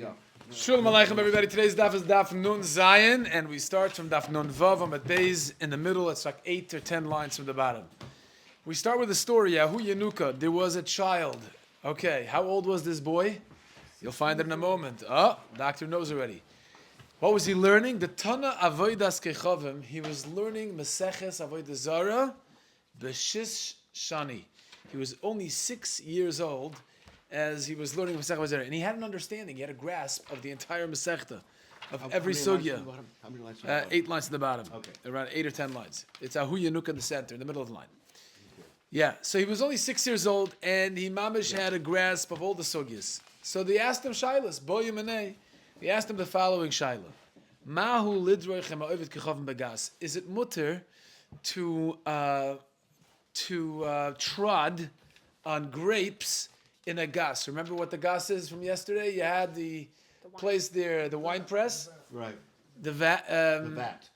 go. Shalom Aleichem, everybody. Today's daf is Daf Nun Zayin, and we start from Daf Nun Vav on the days in the middle. It's like 8 or 10 lines from the bottom. We start with the story. Yahu Yenuka, there was a child. Okay, how old was this boy? You'll find it in a moment. Oh, doctor knows already. What was he learning? The Tana Avodas Kechavim. He was learning Meseches Avodah Zarah B'Shish Shani. He was only 6 years old as he was learning Masechta Avodah Zarah, and he had an understanding. He had a grasp of the entire Masechta, of every sugya. How many lines? 8 lines at the bottom. Okay. Around 8 or 10 lines. It's Ahu Yanuk in the center, in the middle of the line. Yeah. So he was only 6 years old, and he mamish had a grasp of all the sugyas. So they asked him Shilas, Bo Yemenei. They asked him the following Shaila: Mahu lidroichem ha'ovid kechavim begas. Is it mutter to trod on grapes in a gas? Remember what the gas is from yesterday? You had the place there, the wine press. Right. The vat. The vat.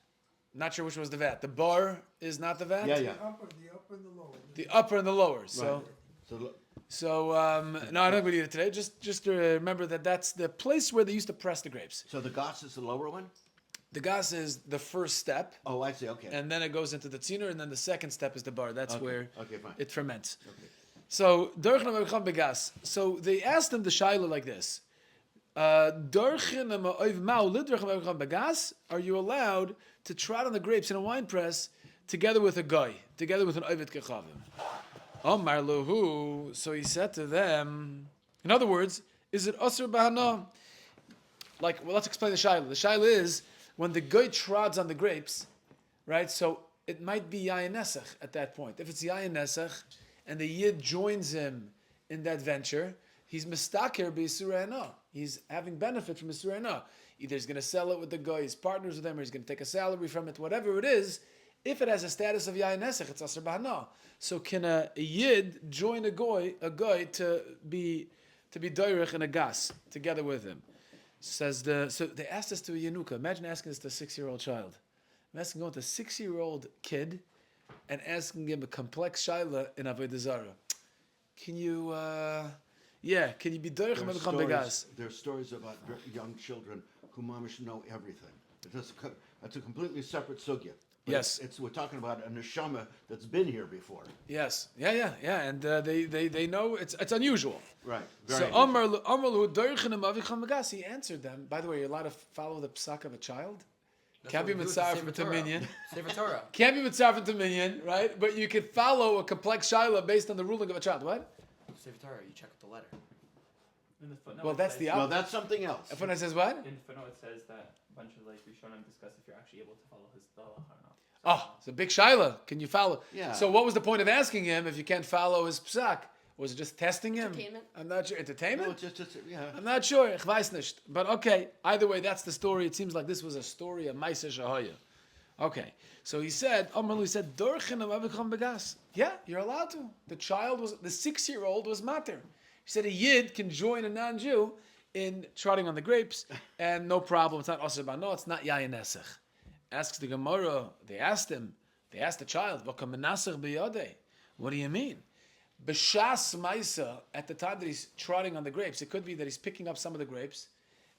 Not sure which was the vat. The bar is not the vat. Yeah. The upper and the lower. The upper and the lower. So. Right. So no, I don't believe it today. Just to remember that that's the place where they used to press the grapes. So the gas is the lower one? The gas is the first step. Oh, I see. Okay. And then it goes into the tziner, and then the second step is the bar. That's where fine. it ferments. Okay. So so they asked him the shaila like this: are you allowed to trot on the grapes in a wine press together with a guy, together with an ovid kechavim? Omar Luhu. So he said to them, in other words, is it asur bahana? Like, well, let's explain the shaila. The shaila is when the guy trods on the grapes, right? So it might be yayin nesach at that point. If it's yayin nesach and the yid joins him in that venture, he's mistaker b'yisur. He's having benefit from yisur. Either he's going to sell it with the guy, he's partners with him, or he's going to take a salary from it. Whatever it is, if it has a status of yayin nesach, it's asur bahana. So can a yid join a guy to be doirich in a gas together with him? So they asked this to a Yenuka. Imagine asking this to a 6-year-old child. Imagine going to a 6-year-old kid and asking him a complex shaila in Avodah Zarah. Can you be doirich and become begas? There are stories about young children who mamish know everything. It's a completely separate sugya. Yes. We're talking about a neshama that's been here before. Yes. Yeah. And they know it's unusual. Right. So Amarlu doirchenim avicham begas. He answered them. By the way, you're allowed to follow the psak of a child. Can't be mitzvah from Dominion. Sefer Torah. Can't be mitzvah from Dominion, right? But you can follow a complex shaila based on the ruling of a child. What? Sefer Torah. You check the letter. In the footnote, Well, that's the Well, that's something else. The footnote says what? In the footnote, it says that a bunch of Rishonim discuss if you're actually able to follow his halacha or not. Oh, it's a big shaila. Can you follow? Yeah. So what was the point of asking him if you can't follow his psak? Was it just testing him? Entertainment. I'm not sure. Entertainment? No, just yeah. I'm not sure. Ich weiß nicht. But okay. Either way, that's the story. It seems like this was a story of Maisa Shahaya. Okay. So he said, Amarlu said, Dorchinam avicham begas. Yeah, you're allowed to. The 6-year-old was mater. He said a yid can join a non-Jew in trotting on the grapes, and no problem. It's not asur b'hana. It's not yayin nesach. Asks the Gemara. They asked the child, what do you mean? B'shas Maisa, at the time that he's trotting on the grapes, it could be that he's picking up some of the grapes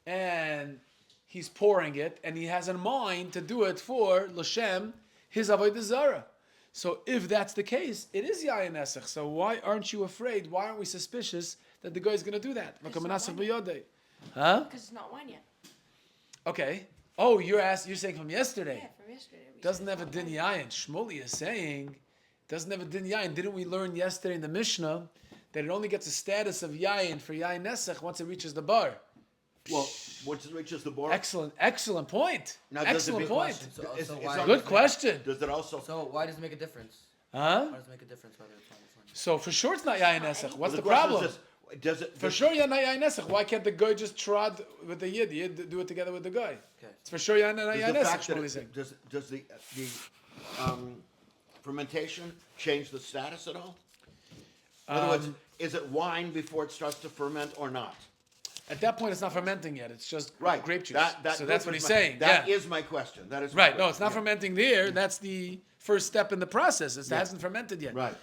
and he's pouring it, and he has in mind to do it for L'Shem, his Avodah Zarah. So if that's the case, it is yayin nesach. So why aren't you afraid? Why aren't we suspicious that the guy is going to do that? Huh? Because it's not wine yet. Okay. Oh, you're saying from yesterday. Yeah, from yesterday. Doesn't have a din yayin. Shmuley is saying, doesn't have a din yayin. Didn't we learn yesterday in the Mishnah that it only gets a status of yayin for yayin nesach once it reaches the bar? Well, once it reaches the bar. Excellent point. Now, Excellent point. So Good question. Does it also? So why does it make a difference? Huh? Why does it make a difference whether it's on this one? So for sure it's not yayin nesach. What's the question problem? is this, does it? For sure, not yayin nesach. Why can't the guy just trod with the yid? The yid do it together with the guy. Okay. It's for sure yayin Does the fact nesach. that does the fermentation change the status at all? In other words, is it wine before it starts to ferment or not? At that point, it's not fermenting yet. It's just Right. grape juice. So that's what he's saying. That yeah. is my question. That is Right. my No, it's not question. fermenting there. That's the first step in the process. It hasn't fermented yet. Right.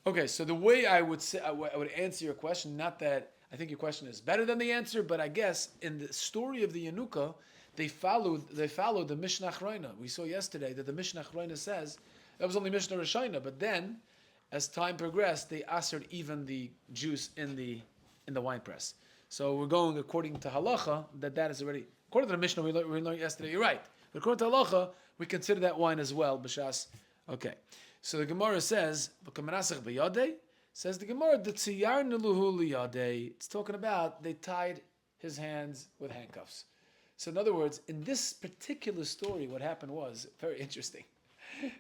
Okay. So the way I would say, I would answer your question, not that I think your question is better than the answer, but I guess in the story of the Yanuka, they followed the Mishnah Achrayna. We saw yesterday that the Mishnah Achrayna says that was only Mishnah Rishayna, but then, as time progressed, they assered even the juice in the wine press. So we're going according to halacha that is already according to the Mishnah we learned yesterday. You're right, but according to halacha we consider that wine as well. B'shas. Okay, so the Gemara says says the Gemara the tziyar neluhu liyadei. It's talking about they tied his hands with handcuffs. So in other words, in this particular story, what happened was very interesting.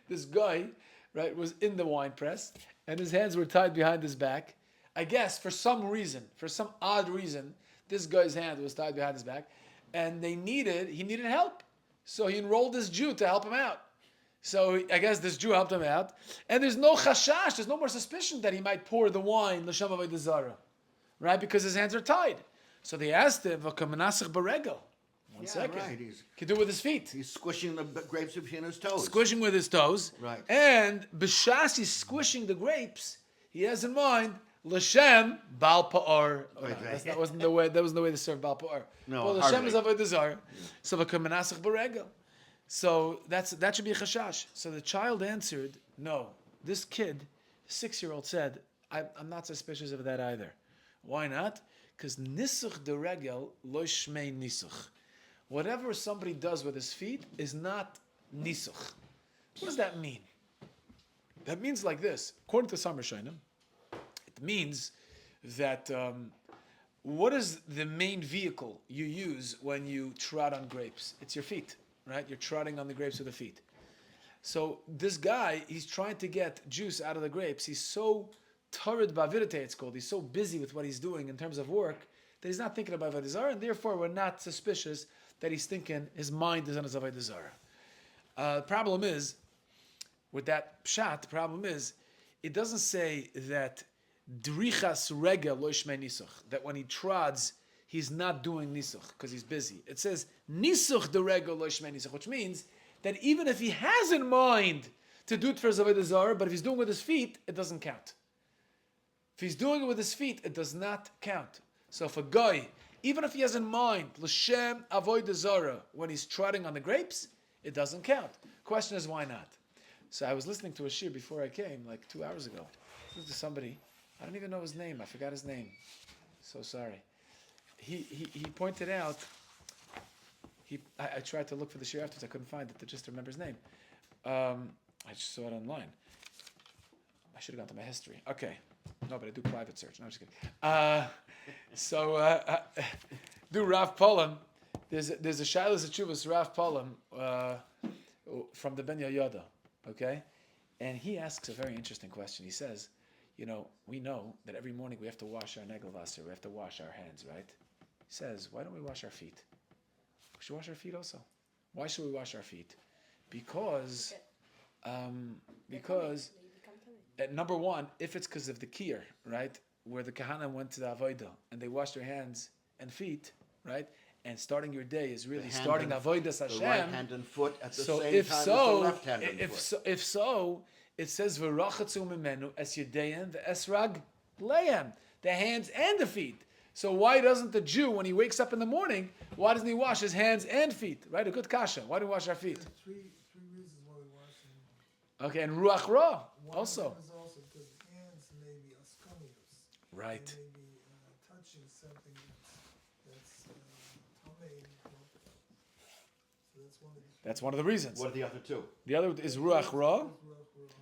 This guy, right, was in the wine press, and his hands were tied behind his back. I guess for some odd reason, this guy's hand was tied behind his back, and he needed help. So he enrolled this Jew to help him out. So I guess this Jew helped him out, and there's no chashash, there's no more suspicion that he might pour the wine l'shem avodah zarah, right? Because his hands are tied. So they asked him, "V'kamanasich baregel." One second. Right. He can do it with his feet. He's squishing the grapes between his toes. Squishing with his toes. Right. And b'shas he's squishing the grapes. He has in mind l'shem bal pa'or. That wasn't the way to serve bal pa'or. No, well, l'shem hardly. is avodah zarah. So v'kamanasich baregel. So that should be a chashash. So the child answered, no. This kid, 6-year-old, said, I'm not suspicious of that either. Why not? Because nisuch de regel lo shmei nisuch. Whatever somebody does with his feet is not nisuch. What does that mean? That means like this. According to Samar Shainim, it means that what is the main vehicle you use when you trot on grapes? It's your feet, right? You're trotting on the grapes with the feet. So this guy, he's trying to get juice out of the grapes. He's so tarid ba'avidate, it's called. He's so busy with what he's doing in terms of work that he's not thinking about Avodah Zarah, and therefore we're not suspicious that he's thinking his mind is on his Avodah Zarah. Problem is, with that pshat, the problem is, it doesn't say that drichas regel lo yishmei nisuch, that when he trods, he's not doing nisuch because he's busy. It says nisuch de regel lo yishmei nisuch, which means that even if he has in mind to do it for his Avodah Zarah, but if he's doing it with his feet, it doesn't count. If he's doing it with his feet, it does not count. So if a guy, even if he has in mind l'shem avodah zarah when he's trotting on the grapes, it doesn't count. Question is, why not? So I was listening to a shiur before I came, like 2 hours ago. Listening to somebody, I don't even know his name. I forgot his name. So sorry. He pointed out. I tried to look for the shiur afterwards. I couldn't find it to just remember his name. I just saw it online. I should have gone to my history. Okay. No, but I do private search. No, I'm just kidding. Do Rav Polam. There's a Shilas Achuvas Rav Polam from the Ben Yoda, okay? And he asks a very interesting question. He says, we know that every morning we have to wash our negel-wasser, we have to wash our hands, right? He says, why don't we wash our feet? We should wash our feet also. Why should we wash our feet? Because number one, if it's because of the kier, right, where the kahana went to the avodah and they washed their hands and feet, right, and starting your day is really starting avodas Hashem. The right hand and foot at the so same if time so, as the left hand and if foot. so, if so, it says v'rachatzu mimenu es yedeim v'esrag leim, the hands and the feet. So why doesn't the Jew, when he wakes up in the morning, why doesn't he wash his hands and feet? Right, a good kasha. Why do we wash our feet? Three reasons why we wash them. Okay, and ruach ra One also. is also because the hands may be asconius. Right. They may be touching something that's tamei. So That's one of the reasons. What are the other two? The other is ruach ra,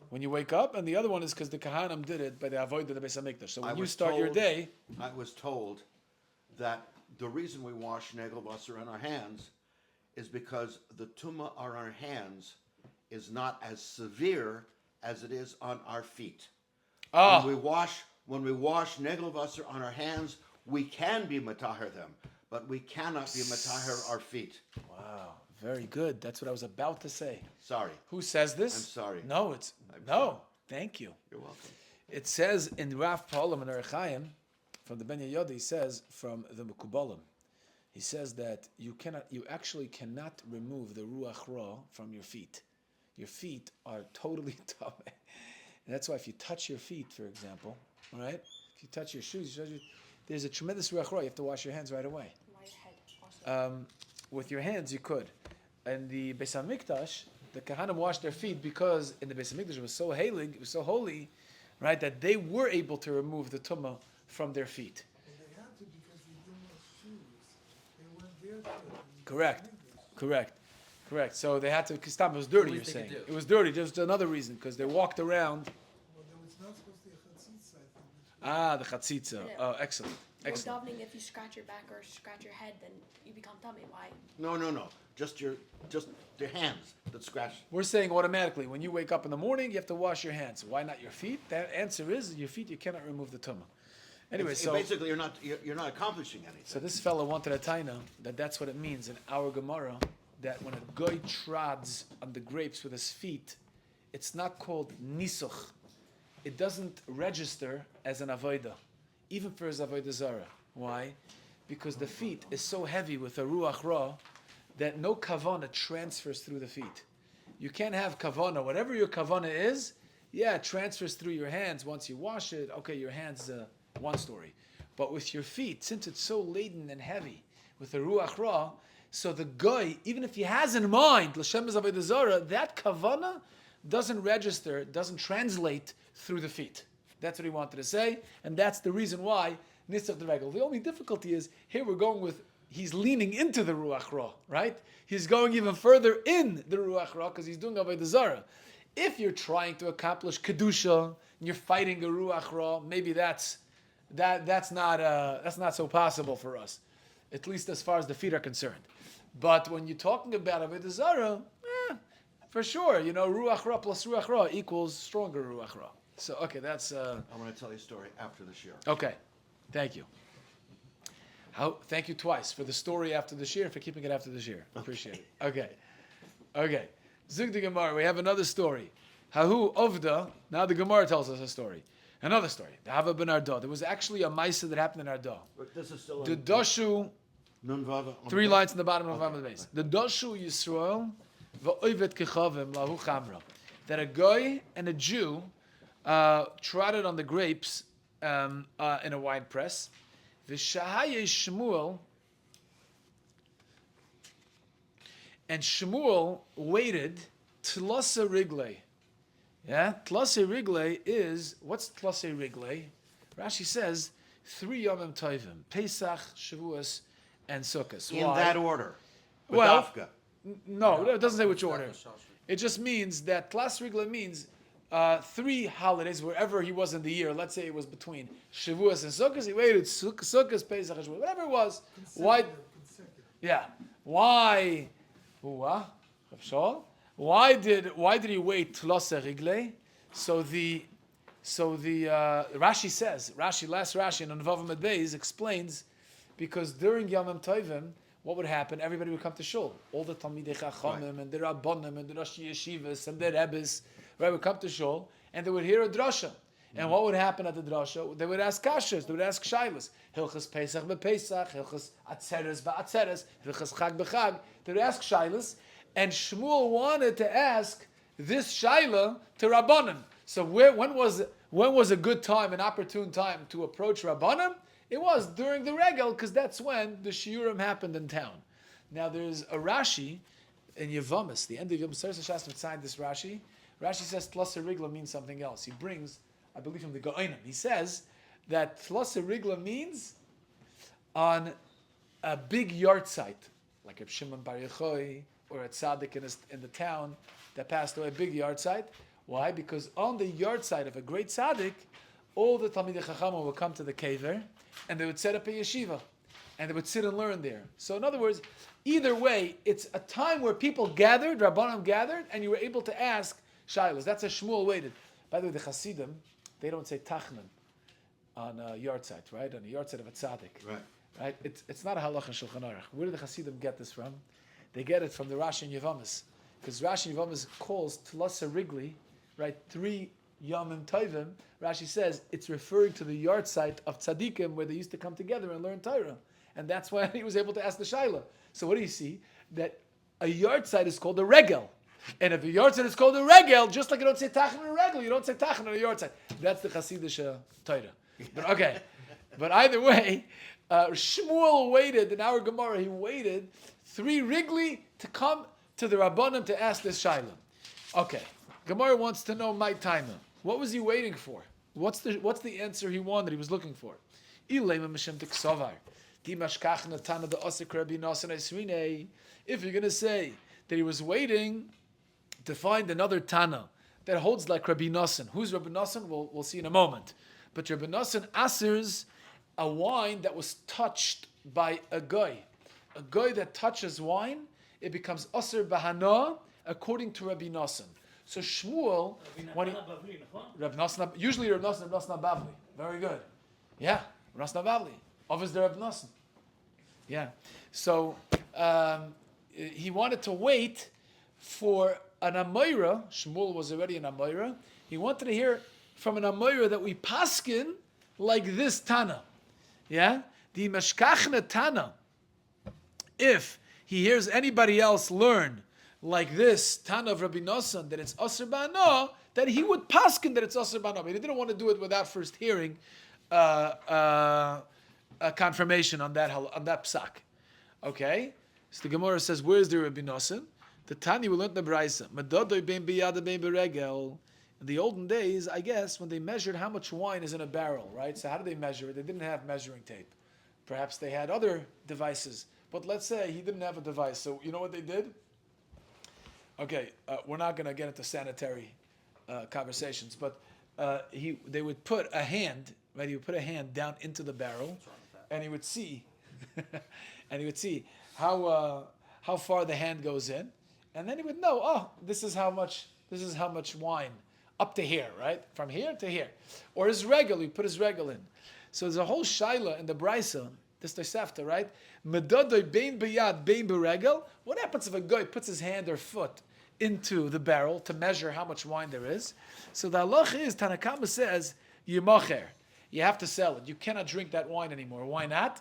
when you wake up, and the other one is because the kahanim did it by the avodah of the Beis Hamikdash. So when you start your day, I was told that the reason we wash negel-wasser on our hands is because the tumah on our hands is not as severe as it is on our feet. When we wash negel-wasser on our hands, we can be matahir them, but we cannot be matahir our feet. wow, very good. That's what I was about to say. Sorry. Who says this? I'm sorry. No, sorry. Thank you. You're welcome. It says in Rav Polam and Arachayim, from the Ben Yoda, he says from the Mekubalim, he says that you actually cannot remove the ruach ra from your feet. Your feet are totally tough. And that's why if you touch your feet, for example, right? If you touch your shoes, there's a tremendous ruach ra. You have to wash your hands right away. Why your head also? With your hands, you could. And the Beis Hamikdash, the Kahanim washed their feet because in the Beis Hamikdash it was so holy, right, that they were able to remove the tumah from their feet. And they had to because they didn't have shoes. They weren't there for Correct. So they had to, because it was dirty, At you're least they saying. could do. It was dirty, just another reason, because they walked around. Well, there was not supposed to be a chatzitza, I think. The chatzitza. Yeah. Oh, excellent. You're Excellent. davening if you scratch your back or scratch your head, then you become tummy. Why? No. Just the hands that scratch. We're saying automatically, when you wake up in the morning, you have to wash your hands. Why not your feet? That answer is, your feet, you cannot remove the tumah. Anyway, so basically you're not accomplishing anything. So this fellow wanted a taina that's what it means in our Gemara, that when a guy trods on the grapes with his feet, it's not called nisuch. It doesn't register as an avodah, even for his Avodah Zarah. Why? Because the feet is so heavy with a ruach ra that no kavana transfers through the feet. You can't have kavana. Whatever your kavana is, it transfers through your hands once you wash it. Okay, your hands, one story. But with your feet, since it's so laden and heavy with the ruach ra, so the guy, even if he has in mind l'shem Avodah Zarah, that kavana doesn't register, doesn't translate through the feet. That's what he wanted to say, and that's the reason why nisach the regel. The only difficulty is here we're going with he's leaning into the ruach ra, right? He's going even further in the ruach ra because he's doing Avodah Zarah. If you're trying to accomplish kedusha and you're fighting a ruach ra, maybe that's not so possible for us, at least as far as the feet are concerned. But when you're talking about Avodah Zarah, for sure, ruach ra plus ruach ra equals stronger ruach ra. So okay, that's. I'm going to tell you a story after the shiur. Okay, thank you. Thank you twice for the story after the shiur, for keeping it after the shiur. Appreciate it. Okay. Zug the Gemara. We have another story. Hahu Ovda. Now the Gemara tells us a story. Another story. The Hava ben Arda. There was actually a Maisa that happened in Arda. But this is still The Dashu. Nun Vava. 3 lines in the bottom of the base. The Dashu Yisrael va'oivet kechavim lahu chamra. That a guy and a Jew trotted on the grapes in a wine press. V'shahaye Shmuel, and Shmuel waited tlasa rigle. Yeah, tlasa rigle is, what's tlasa rigle? Rashi says 3 Yomim Tovim, Pesach, Shavuos, and Sukkot. In Why? that order. Well, Badavka. No, it doesn't say which order. That's what It just means that Tlas Rigla means 3 holidays wherever he was in the year. Let's say it was between Shavuos and Sukkot. He waited Sukkot, Pesach, Shavuos, whatever it was. Why? Consecutive. Yeah. Why? Why did he wait Tlas Rigle? So the Rashi says, last Rashi in Navav Amud Beis explains, because during Yom Tovim, what would happen? Everybody would come to shul. All the Talmidei Chachamim and the Rabbanim and the Rosh Yeshivas and the Rebbes, right, would come to shul and they would hear a drasha. And what would happen at the drasha? They would ask kashas, they would ask shaylas. Hilchas Pesach bePesach, Hilchas Atzeres beAtzeres, Hilchas Chag beChag. They would ask shaylas, and Shmuel wanted to ask this shayla to Rabbanim. So when was a good time, an opportune time to approach Rabbanim? It was during the regel, because that's when the shiurim happened in town. Now there's a Rashi in Yevamis, the end of Yom Sarsa Shastra signed this Rashi. Rashi says Tlasa Rigla means something else. He brings, I believe, from the Go'onim. He says that Tlasa Rigla means on a big yard site, like a Shimon Bar Yochai or a tzaddik in the town that passed away, a big yard site. Why? Because on the yard site of a great tzaddik, all the Talmidei Chachamim would come to the kever, and they would set up a yeshiva, and they would sit and learn there. So in other words, either way, it's a time where people gathered, Rabbanim gathered, and you were able to ask shaylas. That's a Shmuel waited. By the way, the Hasidim, they don't say tachnan on a yard site, right? On a yard site of a tzaddik. Right? It's not a halach in Shulchan Aruch. Where do the Hasidim get this from? They get it from the Rashi and Yevamis. Because Rashi and Yevamis calls Tlasa Rigli, right, 3 Yomim Tovim. Rashi says it's referring to the yard site of tzaddikim where they used to come together and learn Torah. And that's why he was able to ask the Shaila. So what do you see? That a yard site is called a regel. And if a yard site is called a regel, just like you don't say tachan on a regel, you don't say tachan on a yard site. That's the Hasidic Torah. But okay. But either way, Shmuel waited, in our Gemara, he waited 3 Rigli to come to the Rabbanim to ask this Shaila. Okay, Gemara wants to know my timer. What was he waiting for? What's the answer he wanted, he was looking for? If you're going to say that he was waiting to find another Tana that holds like Rabbi Nosson. Who's Rabbi Nosson? We'll see in a moment. But Rabbi Nosson asers a wine that was touched by a guy. A guy that touches wine, it becomes aser bahana according to Rabbi Nosson. So Shmuel, when he, Rabbi Nosson, usually Rabbi Nosson Bavli. Very good. Yeah, Rabbi Nosson Bavli. Obviously Rabbi Nosson. Yeah. So he wanted to wait for an Amoira. Shmuel was already an Amoira. He wanted to hear from an Amoira that we paskin like this Tana. Yeah? The Meshkachna Tana. If he hears anybody else learn like this Tana of Rabbi Nosson, that it's Asr Ba'ana, that he would paskin that it's Asr Ba'ana. But he didn't want to do it without first hearing a confirmation on that psak. Okay? So the Gemara says, where's the Rabbi Nosson? The Tani will learn the Braisa. In the olden days, I guess, when they measured how much wine is in a barrel, right? So how did they measure it? They didn't have measuring tape. Perhaps they had other devices. But let's say he didn't have a device. So you know what they did? Okay, we're not going to get into sanitary conversations, but they would put a hand, right? He would put a hand down into the barrel, and he would see, how far the hand goes in, and then he would know, oh, this is how much wine up to here, right? From here to here, or his regal, he put his regal in. So there's a whole shaila in the brisa, this Tosefta, right? Medodoy bein biyad bein beregel. What happens if a guy puts his hand or foot into the barrel to measure how much wine there is? So the halach is, Tanakama says, yimacher. You have to sell it. You cannot drink that wine anymore. Why not?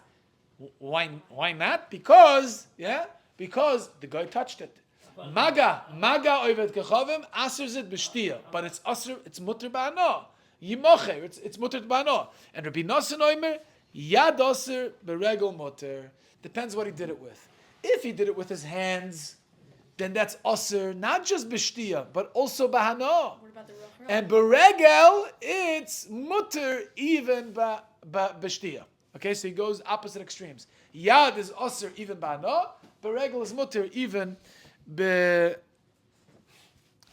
Why not? Because the guy touched it. Maga oivet kechavim asers it b'shtia, but it's aser, it's mutter ba'ano. Yimacher, it's mutter ba'ano. And Rabbi Nosson oimer yad aser beregel mutter. Depends what he did it with. If he did it with his hands, then that's aser, not just b'shtia, but also ba'ano. What about the rochel? And beregel, it's mutter even b'shtia. Okay, so he goes opposite extremes. Yad is aser even ba'ano. Beregel is mutter even I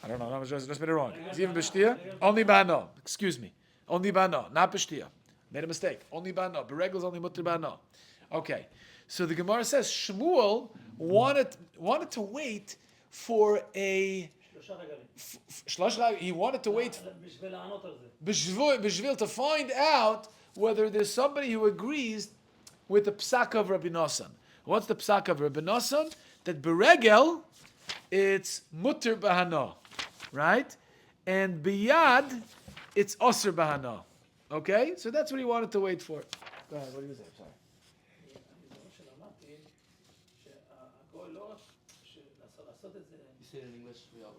don't know, I just made it wrong. It's even b'shtia? Only ba'ano. Excuse me. Only ba'ano, not b'shtia. Made a mistake. Only ba'ano. Beregel is only mutter ba'ano. Okay. So the Gemara says Shmuel wanted to wait for a he wanted to wait b'shvil to find out whether there's somebody who agrees with the psak of Rabbi Nosson. What's the psak of Rabbi Nosson? That beregel, it's mutter bahano, right? And biyad, it's osir bahano. Okay? So that's what he wanted to wait for. Go ahead, what do you say? Sorry. You say it in English, we all.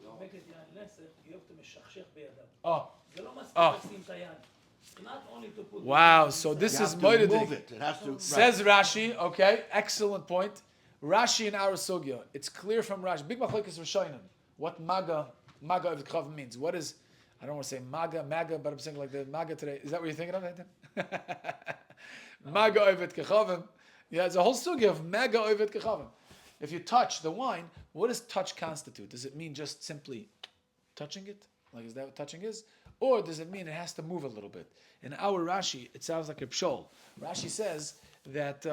Wow, so this You is have to move moidedik. it. It has to. Says Rashi, okay, excellent point. Rashi in our sugya, it's clear from Rashi. Big machlokes Rishonim. What maga of the Chav means. What is? I don't want to say maga, but I'm saying like the maga today. Is that what you're thinking of? Maga ovet kechavim. Yeah, it's a whole sugya of maga ovet kechavim. If you touch the wine, what does touch constitute? Does it mean just simply touching it? Like, is that what touching is? Or does it mean it has to move a little bit? In our Rashi, it sounds like a pshol. Rashi says that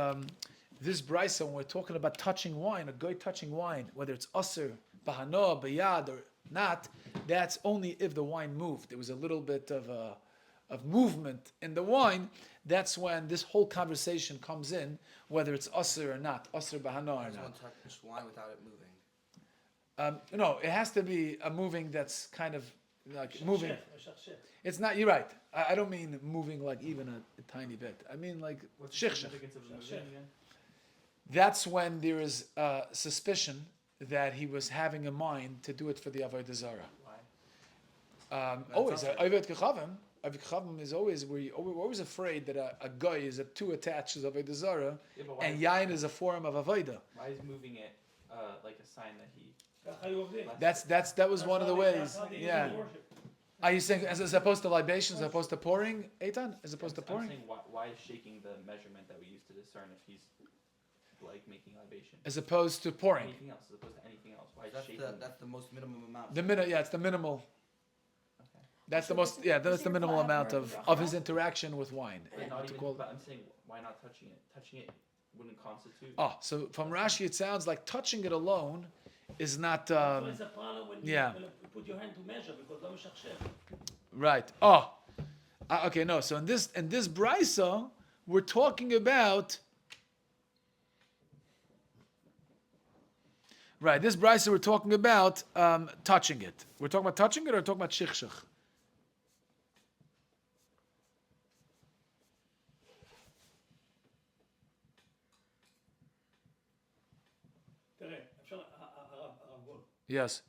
this brisa, when we're talking about touching wine, a guy touching wine, whether it's aser, bahano, bayad, or not, that's only if the wine moved. There was a little bit of movement in the wine. That's when this whole conversation comes in, whether it's aser or not, aser, bahano, or Someone not. touch wine without it moving. No, it has to be a moving that's kind of like moving. It's not. You're right. I don't mean moving like even a tiny bit. I mean like What's the shikshach. significance of the moving again? That's when there is suspicion that he was having a mind to do it for the Avodah Zarah. Why? Always Ovet Kechavim. Avik Chavim is always we're always afraid that a guy is too attached to Avodah Zarah, Yeah, but why, and yain is a form of avodah. why is moving it like a sign that he? That was one of the ways. Yeah. Are you saying as opposed to libations, as opposed to pouring, Eitan? As opposed to I'm pouring? saying why is shaking the measurement that we use to discern if he's like making libation? As opposed to pouring. Anything else, as opposed to anything else. Why is That's shaking? that's the most minimum amount. It's the minimal. Okay. That's the most. Yeah, that's the minimal amount of his interaction with wine. But not To even. call- But I'm saying why not touching it? Touching it wouldn't constitute. Oh, so from Rashi, it sounds like touching it alone is not. So it's a problem when yeah. you put your hand to measure because לא משכשך. Right. Oh. Okay. No. So in this brisa, we're talking about. Right. This brisa, we're talking about touching it. We're talking about touching it, or talking about shichshach. תראה, אפשר, הרב גולד, Yes.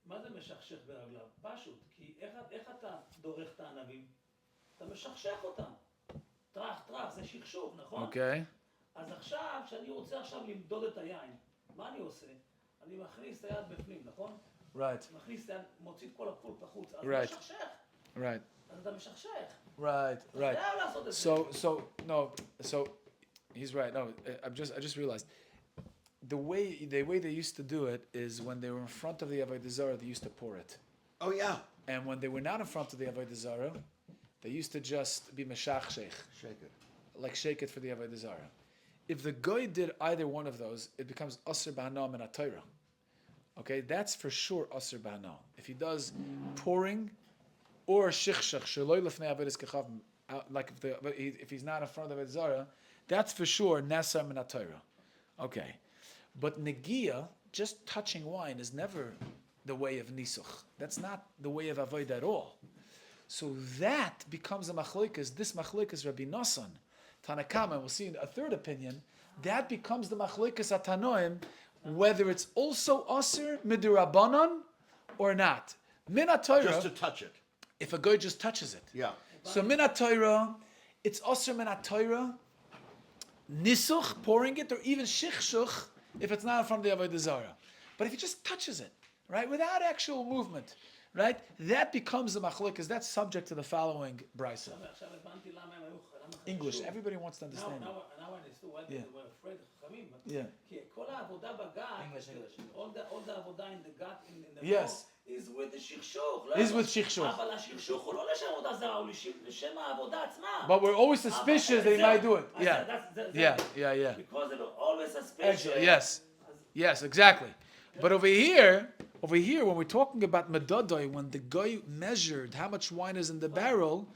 מה זה משכשך ברגליו? פשוט, כי איך אתה דורך את הענבים? אתה משכשך אותם. טרח, זה שכשוך, נכון? Okay. אז עכשיו, כשאני רוצה עכשיו למדוד את היין, מה אני עושה? אני מכניס את היד בפנים, נכון? Right. מכניס את היד, מוציא את כל הפולט החוצה, אז Right. משכשך. Right. אז אתה משכשך. Right. אתה Right. חייב לעשות את זה. So he's right. No, I just realized the way they used to do it is when they were in front of the Avodah Zarah, they used to pour it, Oh yeah, and when they were not in front of the Avodah Zarah, they used to just be meshachshech, shake it. like shake it for the Avodah Zarah. If the goy did either one of those, it becomes aser b'hana min ha-Torah. Okay, that's for sure aser b'hana. If he does pouring or shichshach sheloi lefnei avodas kechavim, like if he's not in front of the Avodah Zarah, that's for sure nasar min ha-Torah. Okay, but negia, just touching wine, is never the way of nisuch. That's not the way of avodah at all. So that becomes a machloikas. This machloikas Rabbi Nosson, Tanakama, and we'll see in a third opinion, that becomes the machloikas atanoim, whether it's also aser midirabanan or not. Min ha-Torah, Just to touch it. if a guy just touches it. Yeah. So min ha-Torah, it's aser min ha-Torah, nisuch, pouring it, or even shichshuch, if it's not from the Avodah Zarah. But if he just touches it, right, without actual movement, right, that becomes the machlokas. That's subject to the following brisa. עכשיו הבנתי למה הם היו, למה English. חשוב. Everybody wants to understand it. Now I understood why Yeah. they were afraid of חכמים. Yeah. כי כל העבודה בגת, English. all the העבודה in the gut, in the Yes. mouth, is with the שכשוך. Is with shichshuch. אבל השכשוך הוא לא לשם עבודה זרה, הוא לשם העבודה עצמה. But we're always suspicious they might do it. אז Yeah. that's- Yeah. Because they were always suspicious. Actually, yes, exactly. But over here, when we're talking about medadai, when the guy measured how much wine is in the barrel,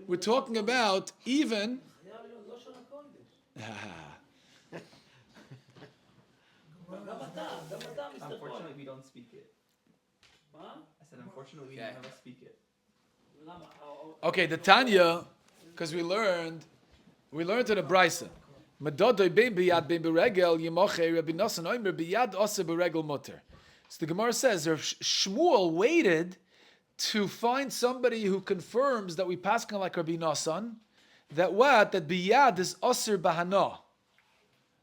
we're talking about even. חייב להיות לא של הקודש. גם אתה, מיסטר כהן. Unfortunately, we don't speak it. מה? I said, unfortunately, we Okay. don't have to speak it. למה? Okay, the Tanya, because we learned in a brisa. Medadai bein biyad bein beregel yimoche Rabbi Nosson oimer biyad ose beregel mutter. So the Gemara says, Shmuel waited to find somebody who confirms that we pass like Rabbi Nosson, that biyad is aser bahana.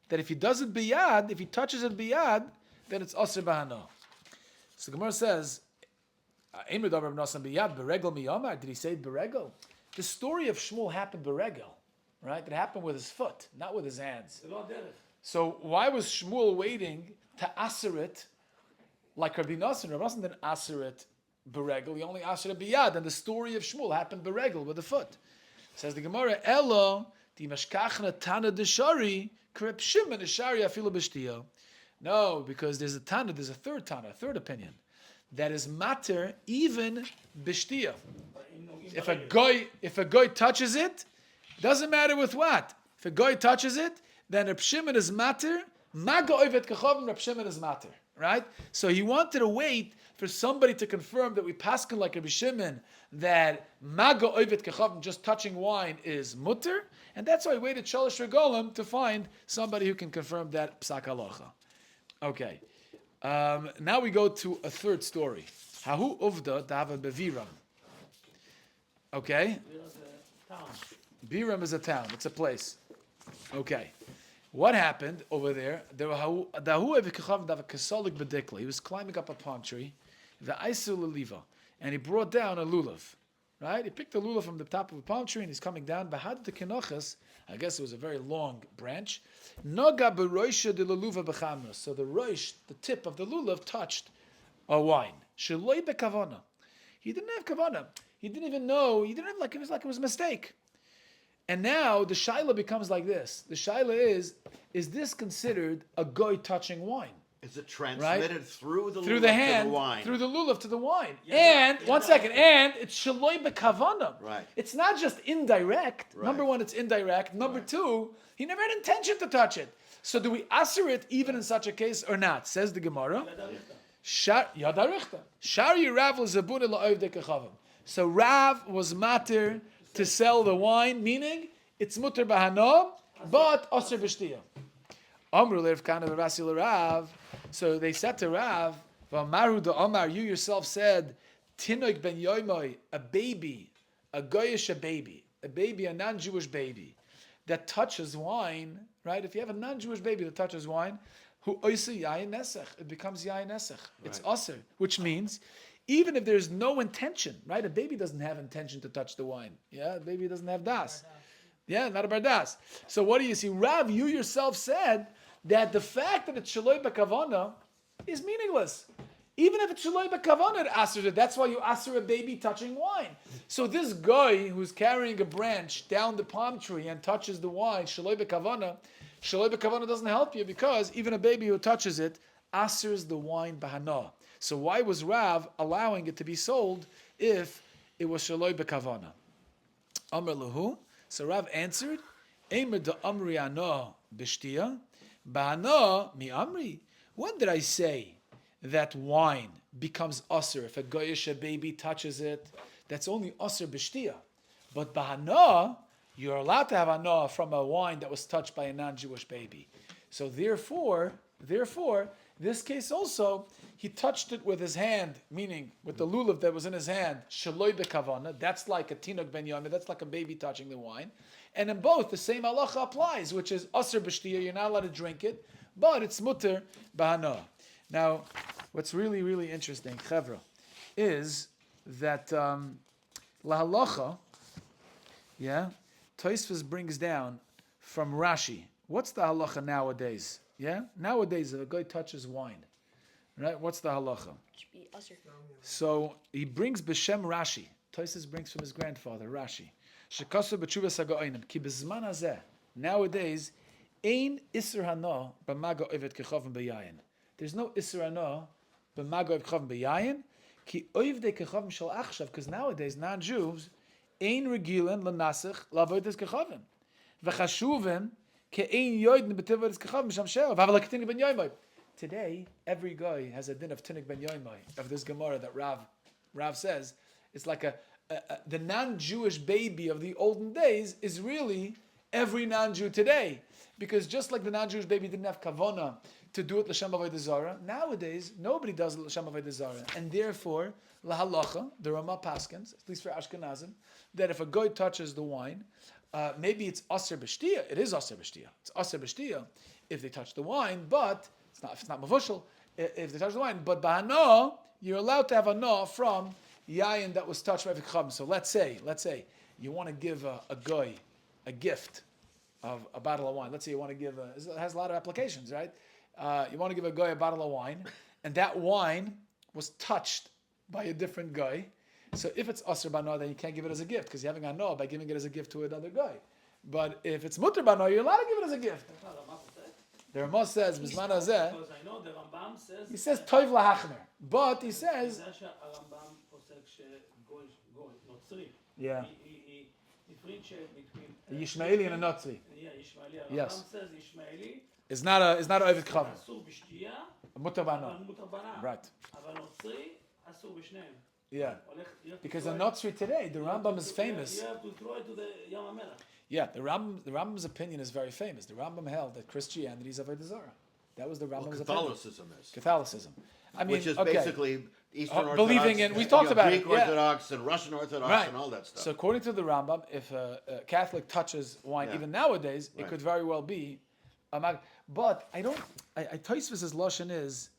That if he does it biyad, if he touches it biyad, then it's aser bahana. So the Gemara says, Eimer davar Rabbi Nosson biyad beregel miyamar. Did he say beregel? The story of Shmuel happened beregel, right? It happened with his foot, not with his hands. זה לא הדרך. So why was Shmuel waiting to aser it like Rabbi Nosson? Rabbi Nosson didn't aser it beregel. He only aser it biyad. And the story of Shmuel happened beregel, with the foot. Says the Gemara, Elo di mashkachna tana deshari krep shimon deshari afilu b'shtiya. No, because there's a third opinion, that is matter even b'shtiya. If a guy touches it, doesn't matter with what. If a guy touches it, then Reb Shimon is matter. Maga oivet kachavim, Reb Shimon is matter. Right? So he wanted to wait for somebody to confirm that we paskin like Reb Shimon, that maga oivet kachavim, just touching wine, is mutter, and that's why he waited shalosh regolim to find somebody who can confirm that psak halacha. Okay. Now we go to a third story. Hahu uvda dava beviram. Okay? Bira זה town. Biram is a town. It's a place. Okay. What happened over there? There were he was climbing up a palm tree, and he brought down a lulav. Right? He picked a lulav from the top of a palm tree and he's coming down. Bahad the kenochas, I guess it was a very long branch. Noga beroisha de luluva bechamra. So the roish, the tip of the lulav, touched a wine. Sheloi bekavana. He didn't have kavana. He didn't even know. He didn't have like it was a mistake. And now the shaila becomes like this. The shaila is this considered a goy touching wine? Is it transmitted through the Through lulav the to hand, the wine? through the lulav to the wine. Yeah, One second, and it's shaloi bekavana. Right. It's not just indirect. Right. Number one, it's indirect. Number two, he never had intention to touch it. So do we assur it even in such a case or not? Says the Gemara. Yadarichta. Shari Rav l'zabuna la'ovdei kechavim. So Rav was matir to sell the wine, meaning it's mutter b'hana, but osir b'shtiyah. Amru le'Rav Kana v'Rasi l'Rav. So they said to Rav, "V'amaru da Amar, you yourself said, Tinoik ben Yoimoi, a baby, a goyish baby, a non-Jewish baby that touches wine, right? If you have a non-Jewish baby that touches wine, who oisa yayin nesach, it becomes yayin nesach. It's aser, which means even if there's no intention, right? A baby doesn't have intention to touch the wine. Yeah, a baby doesn't have das. Yeah, not a bardas. So what do you see? Rav, you yourself said that the fact that it's shaloi b'kavana is meaningless. Even if it's shaloi b'kavana, it asers it. That's why you aser a baby touching wine. So this guy who's carrying a branch down the palm tree and touches the wine, shaloi b'kavana doesn't help you because even a baby who touches it asers the wine b'hana. So why was Rav allowing it to be sold if it was shaloi b'kavana? Amr lahu. So Rav answered, Eimer da amri ano b'shtiya. Ba'ana mi amri. When did I say that wine becomes usher if a goyish baby touches it? That's only usher b'shtiya. But ba'ana, you're allowed to have ana from a wine that was touched by a non-Jewish baby. So therefore, this case also, he touched it with his hand, meaning with the lulav that was in his hand, shaloi bekavana. That's like a tinok ben yomid. That's like a baby touching the wine. And in both, the same halacha applies, which is aser b'shtiya, you're not allowed to drink it, but it's mutter b'hana. Now, what's really, really interesting, chevra, is that la halacha, Tosfos brings down from Rashi. What's the halacha nowadays? Yeah? Nowadays, if a guy touches wine, right? What's the halacha? Should be usher. So he brings b'shem Rashi. Tosfos brings from his grandfather, Rashi. Shekasu b'tshuvas haga'onim. Ki b'zman hazeh. Nowadays, ein isur hana b'maga ovet kechavim b'yayin. There's no isur hana b'maga ovet kechavim b'yayin. Ki oivdei kechavim shel achshav. Because nowadays, non-Jews, ein regilen l'nasach l'avodas kechavim. V'chashuvim ke'ein yoidin b'tivodas kechavim b'sham she'ov. Havel ha'ketinik ben yoimai. Today, every guy has a din of tinik ben yoimai, of this Gemara that Rav says. It's like the non-Jewish baby of the olden days is really every non-Jew today. Because just like the non-Jewish baby didn't have kavona to do it l'shem avodah zarah, nowadays nobody does it l'shem avodah zarah. And therefore, la halacha, the Rama paskins, at least for Ashkenazim, that if a guy touches the wine, maybe it's aser b'shtiya. It is aser b'shtiya. It's aser b'shtiya if they touch the wine, but if it's not mavushal, if they touch the wine. But b'hana, you're allowed to have a from yayin that was touched by v'kchavim. So let's say you want to give a guy a gift of a bottle of wine. Let's say you want to give it has a lot of applications, right? You want to give a guy a bottle of wine, and that wine was touched by a different guy. So if it's asr b'ana, then you can't give it as a gift because you're having a by giving it as a gift to another guy. But if it's mutter b'ana, you're allowed to give it as a gift. The Rama says, "Bizman hazeh." Because I know the Rambam says. He says toiv lahachmer, but he says, הרמב"ם פוסק שגוי נוצרי. yeah, he differentiate between. a Yishmaeli and a Notzri. Yeah, Yishmaeli. Yes. הרמב"ם says Yishmaeli. It's not a oived kchavim. אסור בשתייה, Mutter b'ana. אבל מותר בנה. Right. אבל נוצרי אסור בשניהם. Yeah. You have to Because throw a it- Notzri today, the Rambam is famous. You have to throw it to the Yam HaMelech. Yeah, the Rambam's opinion is very famous. The Rambam held that Christianity is avodah zarah. That was the Well, Rambam's opinion. Catholicism is. Catholicism. I mean, Which is okay. basically Eastern Orthodox. Believing in- we talked about it, Greek yeah. Orthodox and Russian Orthodox Right. and all that stuff. So according to the Rambam, if a Catholic touches wine, Yeah. even nowadays, it Right. could very well be a but I don't. Tosfos's lashon is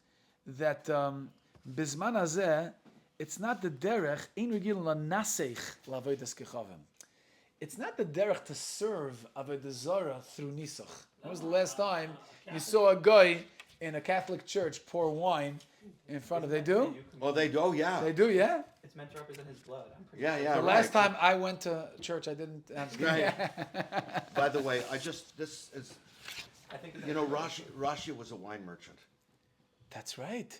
that bisman hazeh, it's not the derech ein regil lanasech lavodas kechavim. It's not the derech to serve Avodah Zarah through nisach. When was the last time you saw a guy in a Catholic church pour wine in front of? They do. Oh, they do. Oh, yeah. They do. Yeah. It's meant to represent his blood. I'm pretty Yeah, sure. yeah. The right. last time I went to church, I didn't. Right. By the way, this is, I think it's Rashi was a wine merchant. That's right.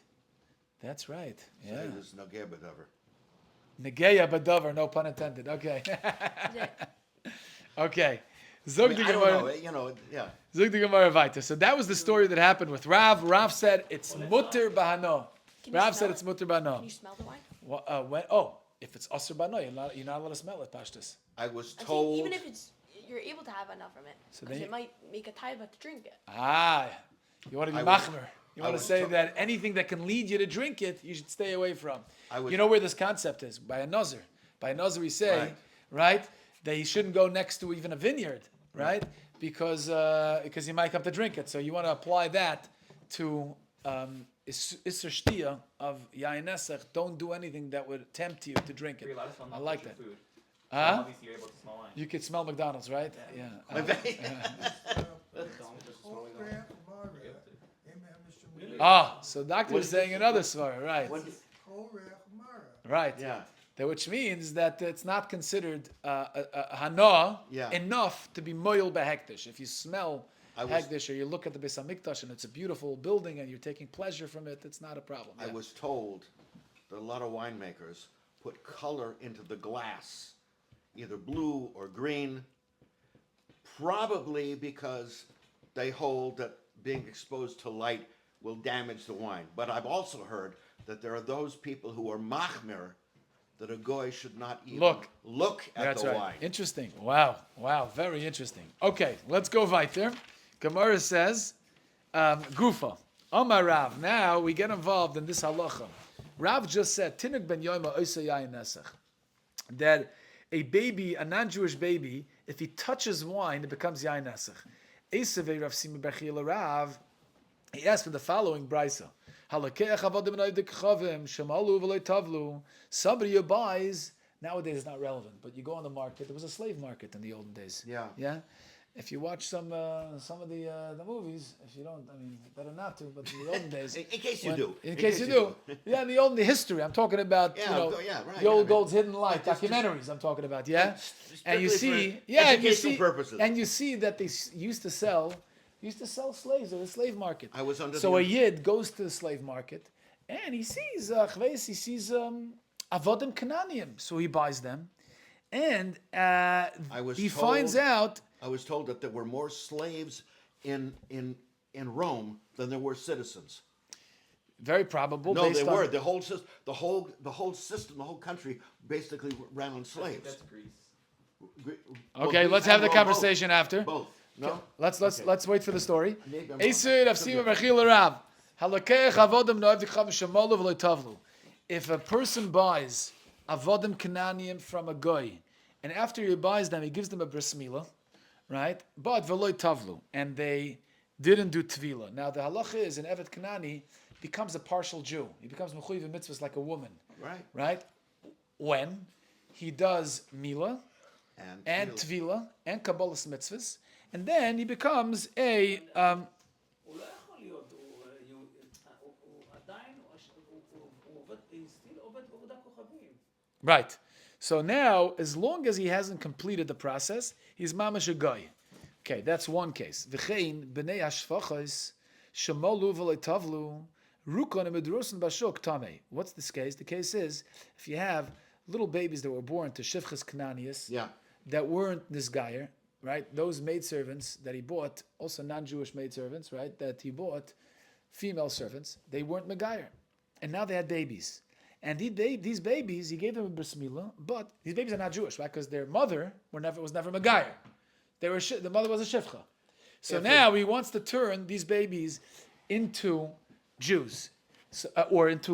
That's right. So Yeah. he was Nogeh B'Dover. Negeya Badavar, no pun intended. Okay. Okay. Zog the I don't Gemara. know, you know, yeah. Zog the Gemara weiter. So that was the story that happened with Rav. Rav said it's mutter bahano. Can you Rav smell said it? it's mutter Can bahano. you smell the wine? If it's asr bahano, you're not allowed to smell it, Pashtus. I was I'm saying told. even if you're able to have enough from it, So because then it might make a taiva to drink it. You want to be I was- machmer. You I want to was say told- that anything that can lead you to drink it, you should stay away from. I was- You know where this concept is? By a nazir. By a nazir, we say, right, that you shouldn't go next to even a vineyard, right? Because you might come to drink it. So you want to apply that to Isser Shtia of Yain Nesach. Don't do anything that would tempt you to drink You're it. allowed to smell I like non-kosher that. food. Huh? Obviously, you're able to smell wine. You could smell McDonald's, right? Yeah. So doctor was saying another story, right? Right. Yeah. Which means that it's not considered hana Yeah. enough to be moil behektish. If you smell I was- hektish or you look at the Beis Hamikdash and it's a beautiful building and you're taking pleasure from it, it's not a problem. I Yeah. was told that a lot of winemakers put color into the glass, either blue or green, probably because they hold that being exposed to light will damage the wine. But I've also heard that there are those people who are machmir, that a goy should not even look at That's the right. wine. Interesting. Wow. Very interesting. Okay, let's go weiter. Gemara says, Gufa, Omar Rav. Now we get involved in this halacha. Rav just said, Tinuk ben Yoima oisa yayin nesach, that a baby, a non-Jewish baby, if he touches wine, it becomes yayin nesach. Esavei Rav Sima Bechila Rav, he asked for the following brisa. Somebody who buys, nowadays it's not relevant, but you go on the market. There was a slave market in the olden days. Yeah. If you watch some of the movies, if you don't, I mean, better not to. But in the olden days, In case you do. in case you do, yeah, in the history, I'm talking about Yeah, right, Yoel yeah, Gold's Hidden Light just- documentaries. I'm talking about, yeah, Strictly and you for see, educational purposes. and you see that they used to sell slaves at the slave market. I was under So the a yid goes to the slave market, and he sees avodim kananiim, so he buys them, and he finds out. I was told that there were more slaves in Rome than there were citizens. Very probable. No, based they on, were. The whole system, the whole country basically ran on slaves. That's Greece. Okay, let's have the conversation after. Both. No. Let's wait for the story. Maybe I'm Esir wrong. Avsima Bechila Rav. Halakeh avodim noav dikchav shemolu v'lo tavlu. If a person buys avodim kananiim from a goy, and after he buys them, he gives them a bris milah, right? But v'lo tavlu, and they didn't do tvila. Now the halacha is an evet kanani becomes a partial Jew. He becomes mechuyev mitzvahs like a woman, Right. right? When he does milah and Tefillah. tvila and kabbalas mitzvahs, and then he becomes a הוא לא יכול להיות, הוא עדיין, הוא עובד, he still עובד עבודת כוכבים. right. So now, as long as he hasn't completed the process, he's mamash a guy. Okay, that's one case. V'chein b'nei hashfachos shemolu v'leitavlu rukon emedrusen bashuk tamei. What's this case? The case is if you have little babies that were born to shivchas kananias that weren't nisgayer, right? Those maidservants that he bought, also non-Jewish maidservants, right? That he bought, female servants, they weren't megayer, and now they had babies. And these babies, he gave them a bris milah, but these babies are not Jewish, right? Because their mother was never megayer. The mother was a shivcha. So now he wants to turn these babies into Jews, or into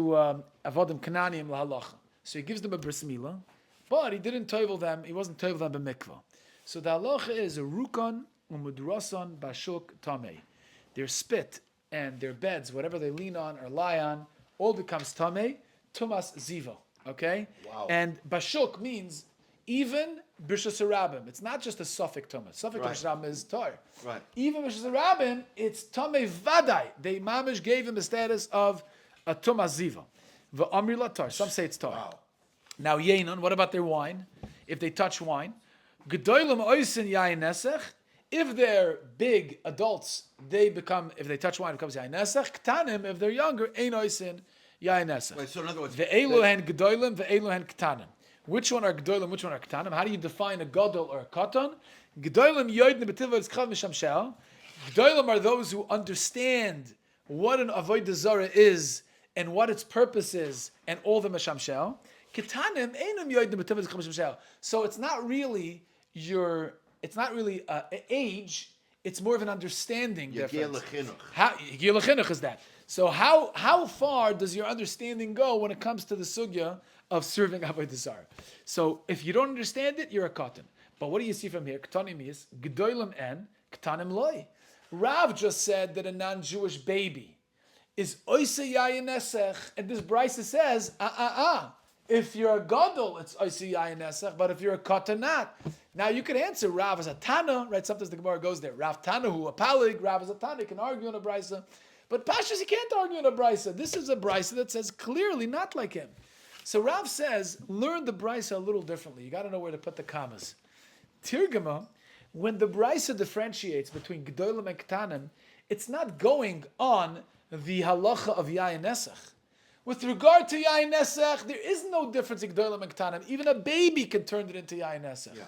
Avodim Kananim lahalacha. So he gives them a bris milah, but he didn't toivel them. He wasn't toivel them b'mikvah. So the halacha is a rukon umudrasan bashuk tamei. Their spit and their beds, whatever they lean on or lie on, all becomes tamei, tumas ziva. Okay? Wow. And bashuk means even b'rshus harabim. It's not just a suffix tumah. Suffix Right. b'rshus harabim is tar. Right. Even b'rshus harabim, it's tamei vadai. They mamish gave him the status of a tumah ziva. V'amri latar. Some say it's tar. Wow. Now yenon. What about their wine? If they touch wine, gedolim oisin yayin nesech. If they're big adults, they become. If they touch wine, it becomes yayin nesech. Ktanim. If they're younger, ein oisin yayin nesech. Wait, so in other words, Ve'elu hen gedolim, ve'elu hen ktanim. Which one are gedolim? Which one are ktanim? How do you define a gadol or a katan? Gedolim yoidne b'tivah iskchav mishamshel. Gedolim are those who understand what an avodah zarah is and what its purpose is, and all the mishamshel. Ketanim einam yoidne b'tivah iskchav mishamshel. So it's not really age. It's more of an understanding difference. Yigil lechinuch is that. So how far does your understanding go when it comes to the sugya of serving Avodah Zarah? So if you don't understand it, you're a katan. But what do you see from here? Katanim is gedolim en katanim loy. Rav just said that a non-Jewish baby is oise yayin nesech, and this brisa says if you're a gadol, it's oise yayin nesech, but if you're a katan, not. Now you could answer Rav as a Tana, right? Sometimes the Gemara goes there. Rav Tana, who a palig, Rav as a Tana, can argue on a brisa. But Pashas, he can't argue on a brisa. This is a brisa that says clearly not like him. So Rav says, learn the brisa a little differently. You got to know where to put the commas. Tirgama, when the brisa differentiates between Gedolim and Ktanim, it's not going on the halacha of Yayin Nesach. With regard to Yayin Nesach, there is no difference in Gedolim and Ktanim. Even a baby can turn it into Yayin Nesach. Yeah.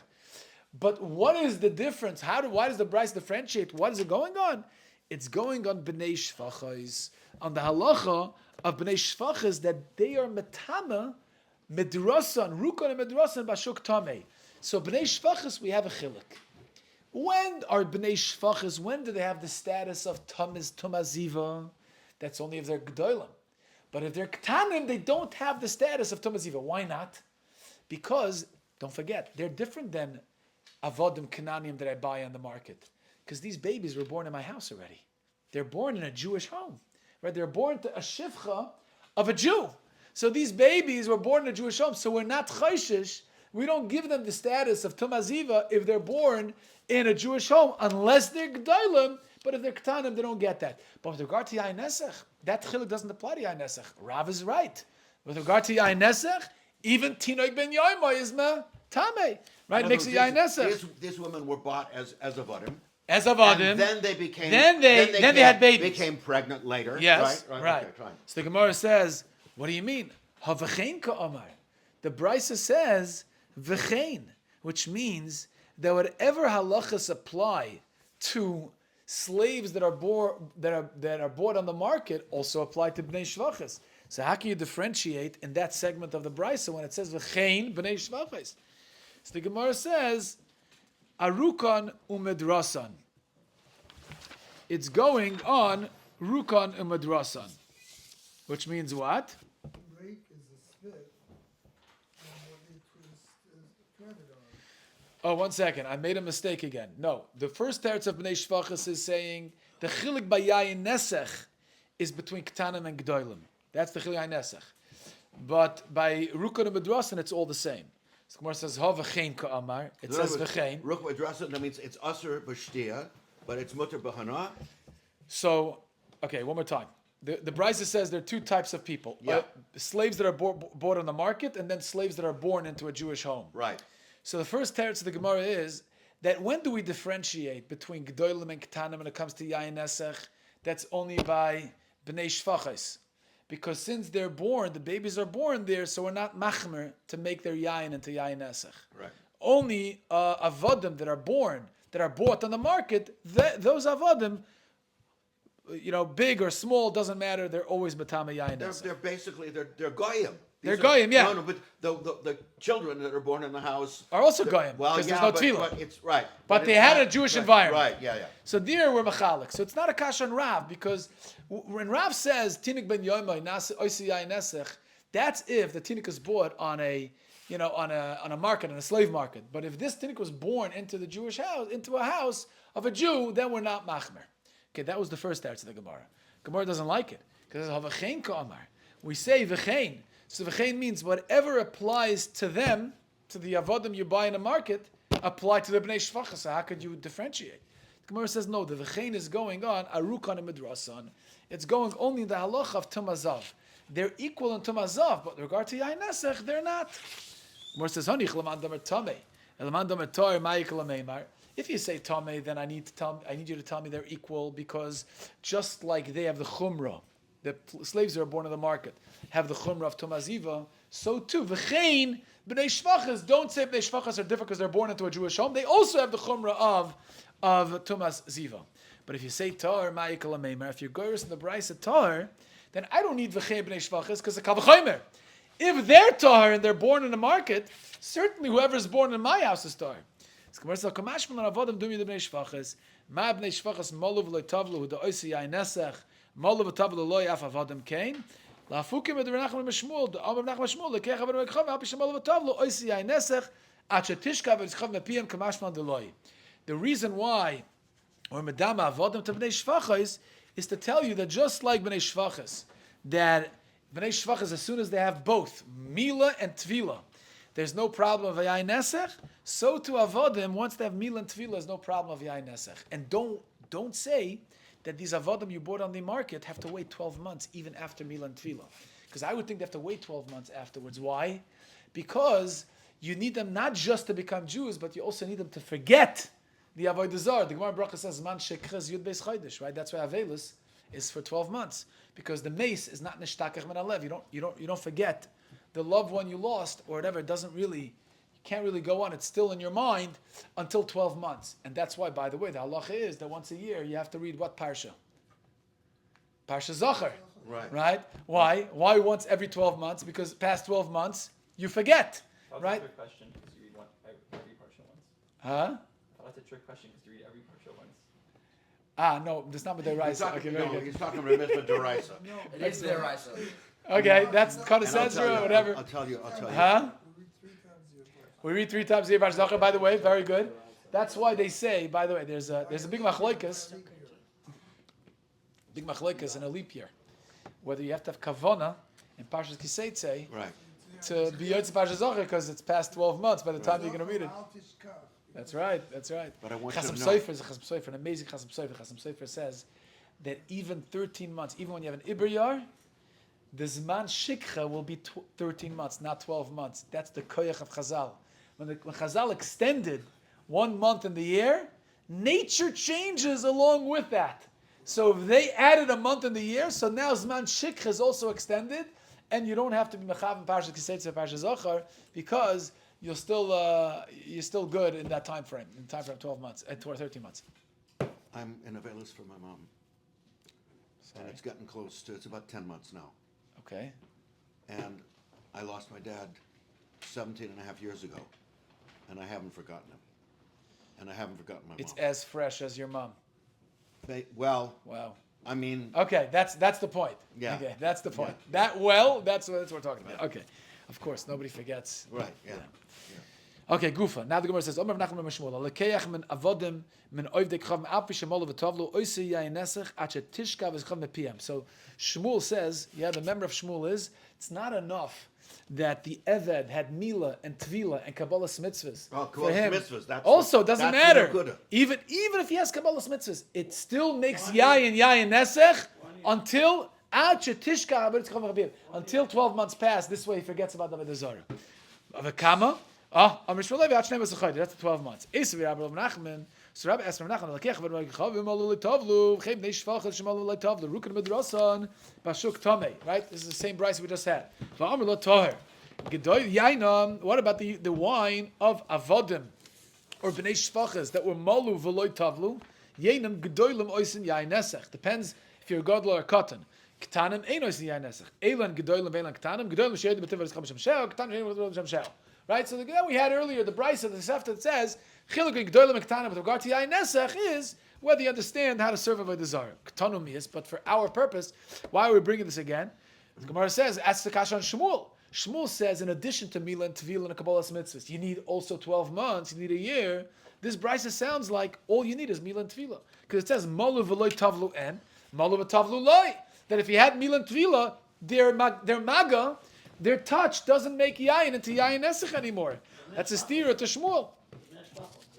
But what is the difference? Why does the brisa differentiate? What is it going on? It's going on Bnei Shvachos, on the halacha of Bnei Shvachos, that they are metama, medrasan, rukon and medrasan, bashuk tamei. So Bnei Shvachos, we have a chiluk. When are Bnei Shvachos, when do they have the status of tamiz, tumaziva? That's only if they're gedolim. But if they're ktanim, they don't have the status of tumaziva. Why not? Because, don't forget, they're different than avodim kananim that I buy on the market. Because these babies were born in my house already. They're born in a Jewish home. Right? They're born to a shivcha of a Jew. So these babies were born in a Jewish home. So we're not chayshish. We don't give them the status of tumaziva if they're born in a Jewish home, unless they're gedolim. But if they're ketanim, they don't get that. But with regard to Yayin Nesach, that chiluk doesn't apply to Yayin Nesach. Rav is right. With regard to Yayin Nesach, even Tinoy ben Yoima is tamei. Right? Makes it Yayin Nesach. These women were bought as avodim. As avodim, and then they became. Then they had babies. Became pregnant later. Yes, right. Okay, fine. So the Gemara says, "What do you mean? Havachein ka'amar." The Brisa says v'chein, which means that whatever halachas apply to slaves that are bought on the market also apply to bnei shvachas. So how can you differentiate in that segment of the Brisa when it says v'chein bnei shvachas? So the Gemara says, Arukan umedrasan. It's going on Rukan umedrasan. Which means what? Break is a split, and what they threaded on. Oh, 1 second. I made a mistake again. No. The first teretz of Bnei Shvachas is saying the chilik bayayin nesech is between Ktanim and Gdoilim. That's the chilik nesech. But by Rukan umedrasan, it's all the same. So Gemara says, "Ha v'chein ka'amar." It says v'chein. Rukwa drasa, that means it's aser b'shtia, but it's mutter b'hana. So, okay, one more time. The Brisa says there are two types of people. Yeah. Slaves that are bought on the market, and then slaves that are born into a Jewish home. Right. So the first teretz of the Gemara is that when do we differentiate between Gdoilim and Ketanim when it comes to Yayin Nesech? That's only by Bnei Shvachos. Because since they're born, the babies are born there, so we're not machmer to make their yayin into yayin nesach. Right. Only avodim that are born, that are bought on the market, those avodim, big or small, doesn't matter. They're always matame yayin nesach. They're basically they're goyim. They're goyim, yeah. No, but the children that are born in the house Are also they're- goyim, Well, 'cause yeah, there's no but tefillah. it's right. But they it's had not- a Jewish right, environment. Right. Yeah. So there we're machalik. So it's not a kash on Rav, because when Rav says tinik ben yoimai oisi yayin nesach, that's if the tinik is bought on a market, on a slave market. But if this tinik was born into the Jewish house, into a house of a Jew, then we're not machmer. Okay, that was the first teretz of the Gemara. Gemara doesn't like it because it's havachein ka'amar. We say v'chein. So v'chein means whatever applies to them, to the avodim you buy in a market, apply to the bnei shvachas. So how could you differentiate? The Gemara says no. The v'chein is going on arukan and midrasan. It's going only in the halacha of tumazav. They're equal in tumazav, but with regard to yain nesach, they're not. The Gemara says hanich leman damer tamei, leman damer tor ma'ik lameimar. If you say tamei, then I need you to tell me they're equal, because just like they have the chumrah, the slaves that are born in the market have the chumrah of tumaziva, so too v'chein bnei shvachas. Don't say bnei shvachas are different because they're born into a Jewish home. They also have the chumrah of tumas ziva. But if you say tar ma'ikal ameimer, if you're goyres in the brisa tar, then I don't need v'chein bnei shvachas because it's kavachomer. If they're tar and they're born in the market, certainly whoever is born in my house is tar. Gemara says, "Kamashman avodim dumi bnei shvachas, ma bnei shvachas molu v'lo tavlu hu da'osi yain nesach, molu v'tavlu lo yaf avodim kain, la'afukim ed Menachem Meshmul, da'am Menachem Meshmul, lekech avodim ekchav, al pishem molu v'tavlu osi yain nesach, at shetishka v'yitzchav mepiyem kamashman deloi." The reason why, or medama avodim to bnei shvachas, is to tell you that just like bnei shvachas, that bnei shvachas, as soon as they have both mila and tvila, there's no problem of yain nesach. So to avodim, once they have mila and tvila, there's no problem of yain nesach. And don't say that these avodim you bought on the market have to wait 12 months even after mila and tvila, because I would think they have to wait 12 months afterwards. Why? Because you need them not just to become Jews, but you also need them to forget the Avodah Zarah. The Gemara Bracha says man shekres yud beis chodesh, right? That's why Avelus is for 12 months, because the mace is not nishtakach min alev. You don't forget the loved one you lost or whatever. It doesn't really, you can't really go on. It's still in your mind until 12 months. And that's why, by the way, the halacha is that once a year you have to read what parsha? Parsha Zachar. Right? Why? Why once every 12 months? Because past 12 months you forget. That was Right? a trick question because you read every parsha once. Huh? That's a trick question because you read every parsha once. No, that's not what they write. Okay, very good. He's talking about mitzvah deraisa. It is their rice. Okay, that's kind of And I'll sense tell or you, whatever. I'll tell you. Huh? We read 3 times a year. We read 3 times a year Parsha Zachar, by the way, very good. That's why they say, by the way, there's a big machlokes in a leap year, whether you have to have kavana in Parshas Kiseitze Right. to be Yotze Parsha Zachar because it's past 12 months by the time you're going to read it. That's right. But I want you to Chasam know- Sofer is a Chasam Sofer, an amazing Chasam Sofer. Chasam Sofer says that even 13 months, even when you have an Iber Yar, the Zman Shikha will be 13 months, not 12 months. That's the koyach of Chazal. When Chazal extended 1 month in the year, nature changes along with that. So if they added a month in the year, so now Zman Shikha is also extended, and you don't have to be Mechav in Parashat Kiseitz or Parashat Zachar, because you're still good in that time frame, 12 months, 13 months. I'm in Avelis for my mom. And it's getting close to, it's about 10 months now. Okay. And I lost my dad 17 and a half years ago. And I haven't forgotten him. And I haven't forgotten my It's mom. as fresh as your mom. Well, Wow. I mean, Okay, that's the point. Yeah. Okay, that's the point. Yeah. That's what we're talking about. Okay. Of course, nobody forgets. right, yeah. Okay, Gufa. Now the Gemara says, Omer Menachem Meshmul, Lekeach min avodim min oivdei kchav alpi shemol v'tovlu oisei yayin nesach at shetishka v'zchav mepiyam. So Shmuel says, the member of Shmuel is, it's not enough that the Eved had Mila and Tvila and Kabbalah mitzvahs. Oh, for him. mitzvahs, that's also, what- doesn't that's matter. the Nekuda. Even if he has Kabbalah mitzvahs, it still makes yayin nesach until at shetishka v'zchav mepiyam. Until 12 months pass, this way he forgets about the Avodah Zarah. Avakama. That's the 12 months. So Rabbi asked Rabbi Nachman, right? This is the same price we just had. What about the wine of avodim or bnei shvachas that were malu v'loy tavlu? Yenam gedolim oisin yain nesach. Depends if you're gadol or katan. Ktanim ein oisin yain nesach. Eilan gedolim veilan ktanim. Gedolim sheyedim b'tiv v'rischam shem shel. Ktanim sheyedim b'tiv v'rischam shel. Right? So the guy we had earlier, the Brisa of the Sefta that says, Chiluk gedolim and ktanim with regard to yain nesach is whether you understand how to serve Avodah Zarah. Ktanum is, but for our purpose, why are we bringing this again? The Gemara says, ask the Kasha on Shmuel. Shmuel says, in addition to Mila and Tevila and Kabbalas mitzvahs, you need also 12 months, you need a year. This Brisa sounds like all you need is Mila and Tevila. Because it says, Malu v'loy tavlu en, Malu v'tavlu loy. That if you had Mila and Tevila, their maga, their touch doesn't make yayin into yayin nesach anymore. That's a stira to Shmuel.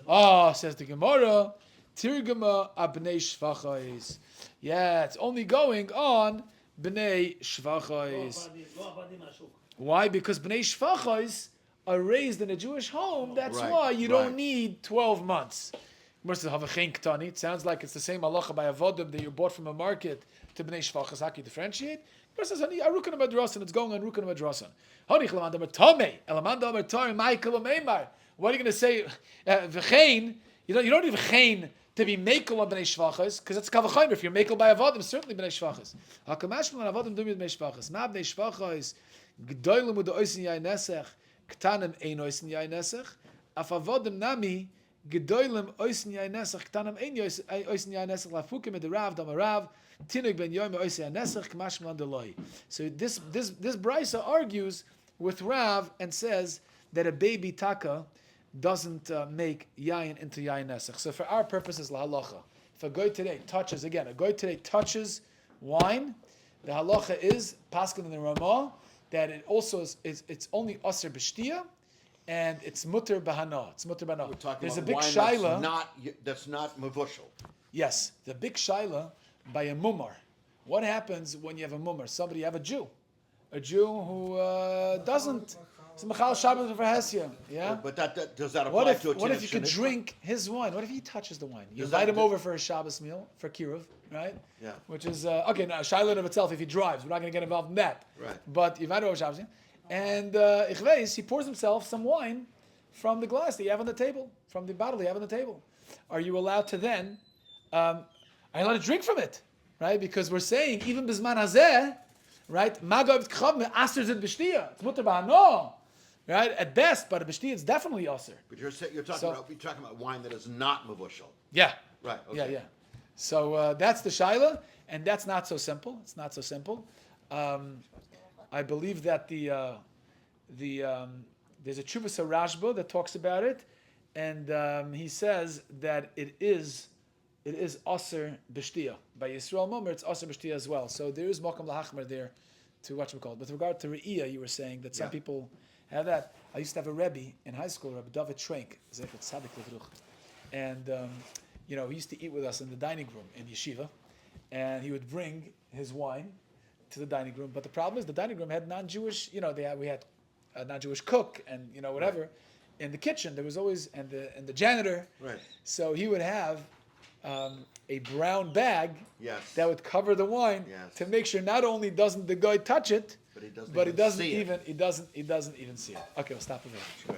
Oh, says the Gemara, Tirgama abnei shvachais. Yeah, it's only going on bnei shvachais. Why? Because bnei shvachais are raised in a Jewish home. That's Right, why you right. don't need 12 months. It sounds like it's the same halacha by avodim that you bought from a market to bnei shvachas. How can you differentiate? Versus honey, arukan madrasan. It's going on arukan madrasan. Honey chlamanda matame elamanda matari Michael Meimar. What are you going to say? V'chein. You don't need v'chein to be mekel on bnei shvachas because it's kavachayim. If you're mekel by avodim, certainly bnei shvachas. Hakamashman on avodim dumi bnei shvachas. Ma bnei shvachas g'doylem u'da oisin yayin nesach ktanim ein oisin yayin nesach af avodim nami. Gedoylem oisin yain nesach ktanim ein oisin yain nesach lafukim et rav damarav tinug ben yom oisin yain nesach k'mash mandeloi. So this brisa argues with Rav and says that a baby taka doesn't make yain into yain nesach. So for our purposes lahalacha, if a goy today touches wine, the halacha is paskin in the Ramah that it also is it's only aser b'shtia. And it's mutter bahana. It's mutter bahana. We're talking There's a about big wine shaila. that's not mavushal. Yes, the big shaila by a mumar. What happens when you have a mumar? Somebody, you have a Jew who doesn't. It's machal Shabbat for Hesia. Yeah. But that does that apply What if to a you could Tinuk drink his wine? What if he touches the wine? You Does invite that- him over for a Shabbos meal for kiruv, right? Yeah. Which is okay. Now shaila in of itself. If he drives, we're not going to get involved in that. Right. But you invite him over Shabbos meal. And Ichveis, he pours himself some wine from the glass that you have on the table, from the bottle you have on the table. Are you allowed to then, are you allowed to drink from it? Right? Because we're saying, even Bizman Hazeh, right? Magav Tchav Aser Zid B'Shtia. It's mutter ba'ano. Right? At best, but a B'Shtia is definitely Aser. But you're talking about wine that is not mavushal. Yeah. Right. Okay. Yeah. So that's the Shaila, and that's not so simple. It's not so simple. I believe that there's a Chuvas Rashba that talks about it, and he says that it is Aser B'Shtia. By Yisrael Momer, it's Aser B'Shtia as well. So there is Mokum Lahachmer there to what we call it. With regard to Re'iyah, you were saying that some people have that. I used to have a Rebbe in high school, Rabbi David Schwenk, and he used to eat with us in the dining room in yeshiva, and he would bring his wine to the dining room. But the problem is the dining room had non-Jewish, we had a non-Jewish cook and whatever. Right. In the kitchen there was always and the janitor. Right. So he would have a brown bag that would cover the wine to make sure not only doesn't the guy touch it, but he doesn't even see it. Okay, we'll stop it there.